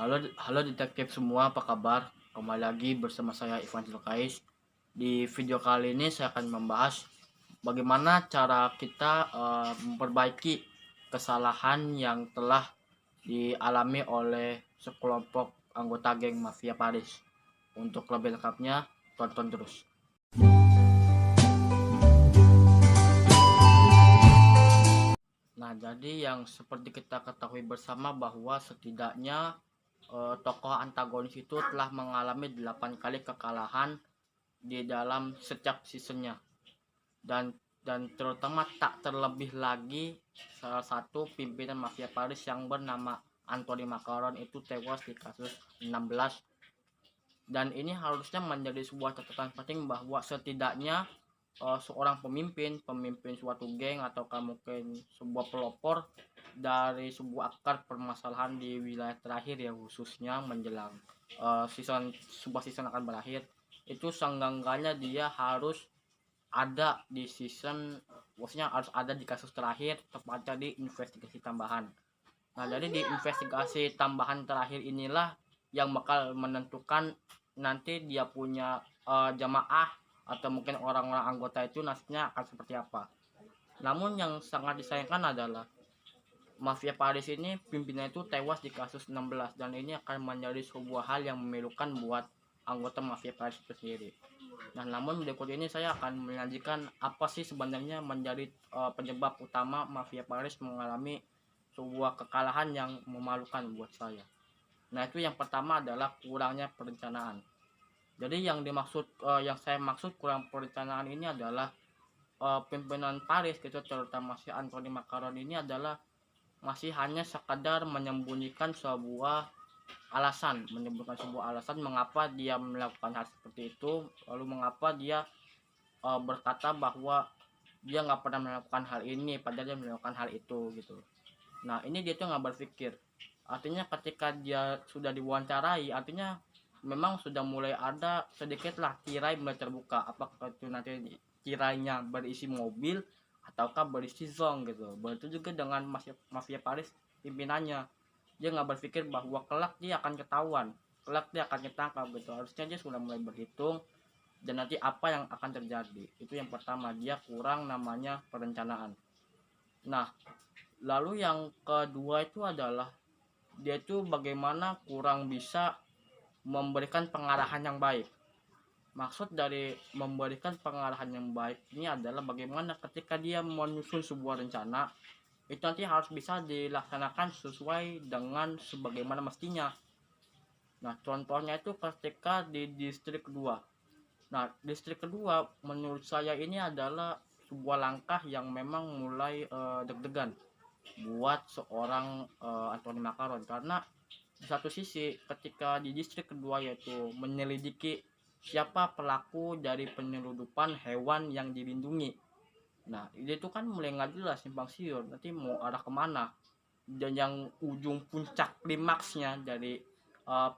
Halo detektif semua, apa kabar? Kembali lagi bersama saya Ivan Zulkais. Di video kali ini saya akan membahas bagaimana cara kita memperbaiki kesalahan yang telah dialami oleh sekelompok anggota geng Mafia Paris. Untuk lebih lengkapnya, tonton terus. Nah, jadi yang seperti kita ketahui bersama bahwa setidaknya tokoh antagonis itu telah mengalami 8 kali kekalahan di dalam setiap seasonnya, dan terutama tak terlebih lagi salah satu pimpinan mafia Paris yang bernama Anthony Macaron itu tewas di kasus 16. Dan ini harusnya menjadi sebuah catatan penting bahwa setidaknya seorang pemimpin suatu geng atau mungkin sebuah pelopor dari sebuah akar permasalahan di wilayah terakhir, ya khususnya menjelang sebuah season akan berakhir, itu seenggak-enggaknya dia harus ada di season, maksudnya harus ada di kasus terakhir, tepatnya di investigasi tambahan. Nah, jadi di investigasi tambahan terakhir inilah yang bakal menentukan nanti dia punya jamaah atau mungkin orang-orang anggota itu nasibnya akan seperti apa. Namun yang sangat disayangkan adalah Mafia Paris ini pimpinnya itu tewas di kasus 16, dan ini akan menjadi sebuah hal yang memilukan buat anggota Mafia Paris itu sendiri. Nah, namun berikut ini saya akan menyajikan apa sih sebenarnya menjadi penyebab utama Mafia Paris mengalami sebuah kekalahan yang memalukan buat saya. Nah, itu yang pertama adalah kurangnya perencanaan. Jadi yang saya maksud kurang perencanaan ini adalah pimpinan Paris gitu, terutama si Anthony Macaron ini adalah masih hanya sekadar menyembunyikan sebuah alasan mengapa dia melakukan hal seperti itu, lalu mengapa dia berkata bahwa dia nggak pernah melakukan hal ini padahal dia melakukan hal itu gitu. Nah, ini dia tuh nggak berpikir. Artinya ketika dia sudah diwawancarai, artinya memang sudah mulai ada sedikit lah tirai mulai terbuka. Apakah itu nanti tirainya berisi mobil ataukah berisi zong gitu. Begitu juga dengan mafia Paris pimpinannya. Dia nggak berpikir bahwa kelak dia akan ketahuan, kelak dia akan ketangkap gitu. Harusnya dia sudah mulai berhitung dan nanti apa yang akan terjadi. Itu yang pertama, dia kurang namanya perencanaan. Nah, lalu yang kedua itu adalah dia itu bagaimana kurang bisa memberikan pengarahan yang baik. Maksud dari memberikan pengarahan yang baik ini adalah bagaimana ketika dia menyusun sebuah rencana, itu nanti harus bisa dilaksanakan sesuai dengan sebagaimana mestinya. Nah, contohnya itu ketika di distrik kedua. Nah, distrik kedua menurut saya ini adalah sebuah langkah yang memang mulai deg-degan buat seorang Anthony Macaron, karena di satu sisi ketika di distrik kedua yaitu menyelidiki siapa pelaku dari penyeludupan hewan yang dilindungi. Nah, itu kan mulai nggak jelas, simpang siur, nanti mau arah kemana. Dan yang ujung puncak klimaksnya dari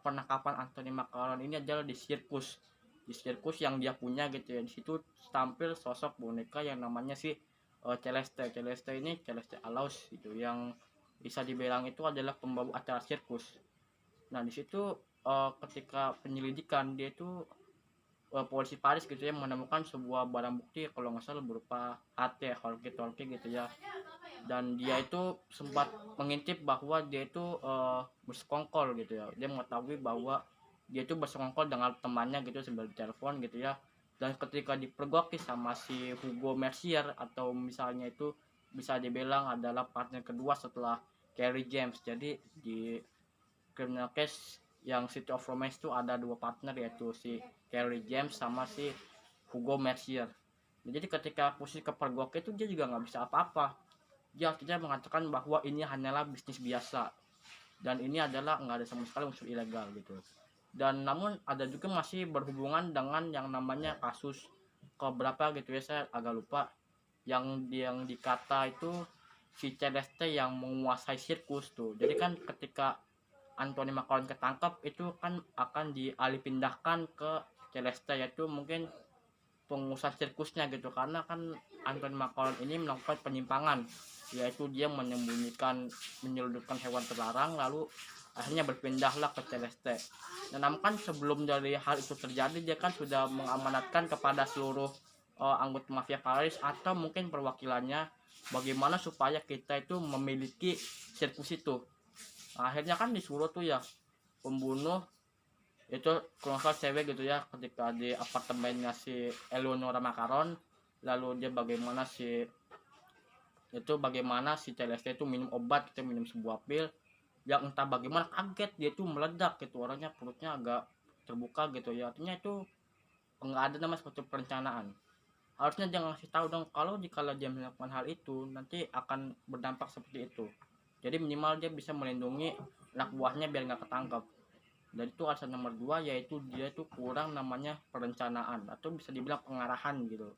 penangkapan Anthony Macaron ini adalah di sirkus yang dia punya gitu ya. Di situ tampil sosok boneka yang namanya si Celeste Alaus itu, yang bisa dibilang itu adalah pembawa acara sirkus. Nah, di situ ketika penyelidikan dia itu polisi Paris gitu ya menemukan sebuah barang bukti kalau nggak salah berupa HT walkie gitu ya, dan dia itu sempat mengintip bahwa dia itu bersekongkol gitu ya, dia mengetahui bahwa dia itu bersekongkol dengan temannya gitu sambil telepon gitu ya. Dan ketika dipergoki sama si Hugo Mercier, atau misalnya itu bisa dibilang adalah partner kedua setelah Kerry James. Jadi di criminal case yang City of Romance itu ada dua partner, yaitu si Kerry James sama si Hugo Mercier. Jadi ketika posisi kepergok itu dia juga nggak bisa apa-apa. Dia akhirnya mengatakan bahwa ini hanyalah bisnis biasa dan ini adalah nggak ada sama sekali unsur ilegal gitu. Dan namun ada juga masih berhubungan dengan yang namanya kasus keberapa gitu ya, saya agak lupa, yang dikata itu si Celeste yang menguasai sirkus tuh. Jadi kan ketika Anthony Macaron ketangkap itu kan akan dialihpindahkan ke Celeste, yaitu mungkin pengusaha sirkusnya gitu, karena kan Anthony Macaron ini melakukan penyimpangan, yaitu dia menyelundupkan hewan terlarang lalu akhirnya berpindahlah ke Celeste. Dan namun kan sebelum dari hal itu terjadi, dia kan sudah mengamanatkan kepada seluruh anggota mafia Paris atau mungkin perwakilannya bagaimana supaya kita itu memiliki sirkus itu. Nah, akhirnya kan disuruh tuh ya pembunuh itu kalau nggak salah cewek gitu ya, ketika di apartemennya si Eleonora Macaron, lalu dia bagaimana si Celeste itu minum obat, kita minum sebuah pil yang entah bagaimana kaget dia tuh meledak gitu, orangnya perutnya agak terbuka gitu ya, artinya itu nggak ada nama seperti perencanaan. Harusnya dia ngasih tahu dong kalau jika dia melakukan hal itu nanti akan berdampak seperti itu, jadi minimal dia bisa melindungi anak buahnya biar nggak ketangkap. Dan itu alasan nomor 2, yaitu dia itu kurang namanya perencanaan atau bisa dibilang pengarahan gitu,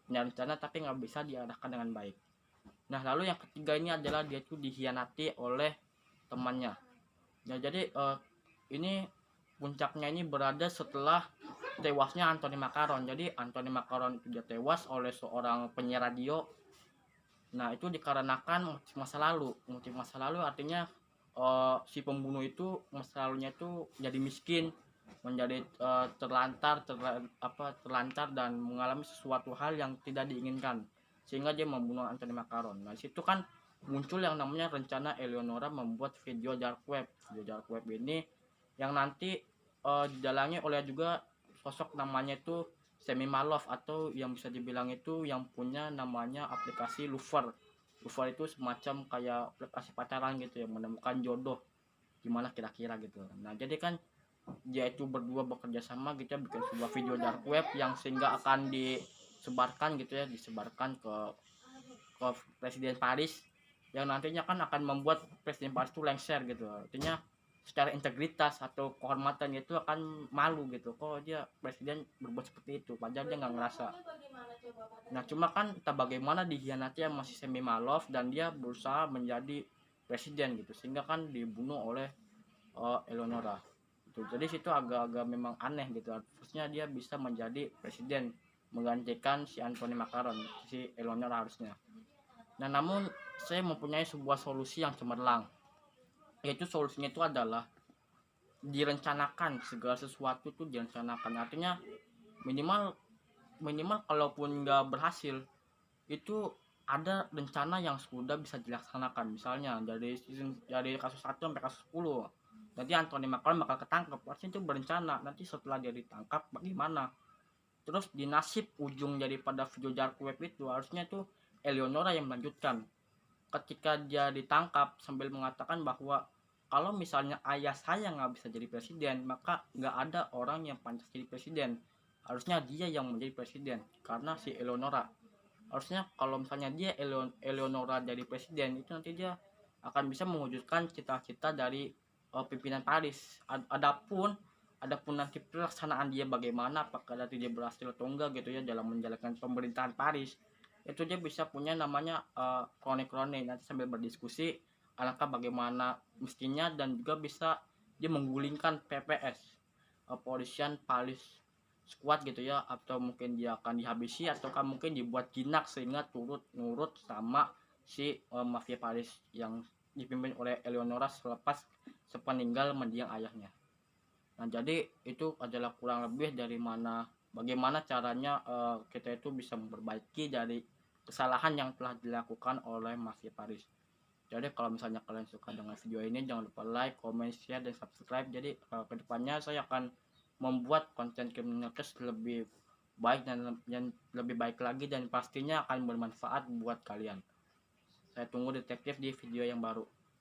punya rencana tapi nggak bisa diarahkan dengan baik. Nah lalu yang ketiga ini adalah dia itu dikhianati oleh temannya. Nah jadi ini puncaknya ini berada setelah tewasnya Anthony Macaron. Jadi Anthony Macaron itu dia tewas oleh seorang penyiar radio. Nah itu dikarenakan motif masa lalu artinya si pembunuh itu masa lalunya itu jadi miskin, menjadi terlantar dan mengalami sesuatu hal yang tidak diinginkan sehingga dia membunuh Anthony Macaron. Nah situ kan muncul yang namanya rencana Eleonora membuat video dark web. Video dark web ini yang nanti didalangi oleh juga sosok namanya itu Semi Malov, atau yang bisa dibilang itu yang punya namanya aplikasi Lover. Lover itu semacam kayak aplikasi pacaran gitu, yang menemukan jodoh gimana kira-kira gitu. Nah jadi kan dia itu berdua bekerja sama gitu ya, bikin sebuah video dark web yang sehingga akan disebarkan ke Presiden Paris, yang nantinya kan akan membuat Presiden Paris itu lengser gitu. Artinya secara integritas atau kehormatan itu akan malu gitu, kok dia presiden berbuat seperti itu padahal dia nggak ngerasa. Nah cuma kan entah bagaimana dikhianati yang masih Semi Malov dan dia berusaha menjadi presiden gitu, sehingga kan dibunuh oleh Eleonora gitu. Jadi situ agak-agak memang aneh gitu, harusnya dia bisa menjadi presiden menggantikan si Anthony Macaron, si Eleonora harusnya. Nah namun saya mempunyai sebuah solusi yang cemerlang, yaitu solusinya itu adalah direncanakan, segala sesuatu itu direncanakan. Artinya minimal minimal kalaupun nggak berhasil itu ada rencana yang sudah bisa dilaksanakan, misalnya dari kasus 1 sampai kasus 10 nanti Anthony Macaron bakal ketangkep, artinya itu berencana nanti setelah dia ditangkap bagaimana. Terus di nasib ujung daripada video dark web itu harusnya tuh Eleonora yang melanjutkan, ketika dia ditangkap sambil mengatakan bahwa kalau misalnya ayah saya nggak bisa jadi presiden, maka nggak ada orang yang pantas jadi presiden, harusnya dia yang menjadi presiden karena si Eleonora. Harusnya kalau misalnya dia Eleonora jadi presiden, itu nanti dia akan bisa mewujudkan cita-cita dari pimpinan Paris. Adapun nanti pelaksanaan dia bagaimana, apakah nanti dia berhasil atau enggak gitu ya dalam menjalankan pemerintahan Paris, itu dia bisa punya namanya kroni-kroni nanti sambil berdiskusi alangkah bagaimana mestinya, dan juga bisa dia menggulingkan PPS, Polisian Paris Squad gitu ya, atau mungkin dia akan dihabisi ataukah mungkin dibuat jinak sehingga turut nurut sama si mafia Paris yang dipimpin oleh Eleonora sepeninggal mendiang ayahnya. Nah jadi itu adalah kurang lebih dari bagaimana caranya kita itu bisa memperbaiki dari kesalahan yang telah dilakukan oleh mafia Paris. Jadi kalau misalnya kalian suka dengan video ini, jangan lupa like, comment, share, dan subscribe. Jadi kedepannya saya akan membuat konten criminal case lebih baik dan lebih baik lagi, dan pastinya akan bermanfaat buat kalian. Saya tunggu detektif di video yang baru.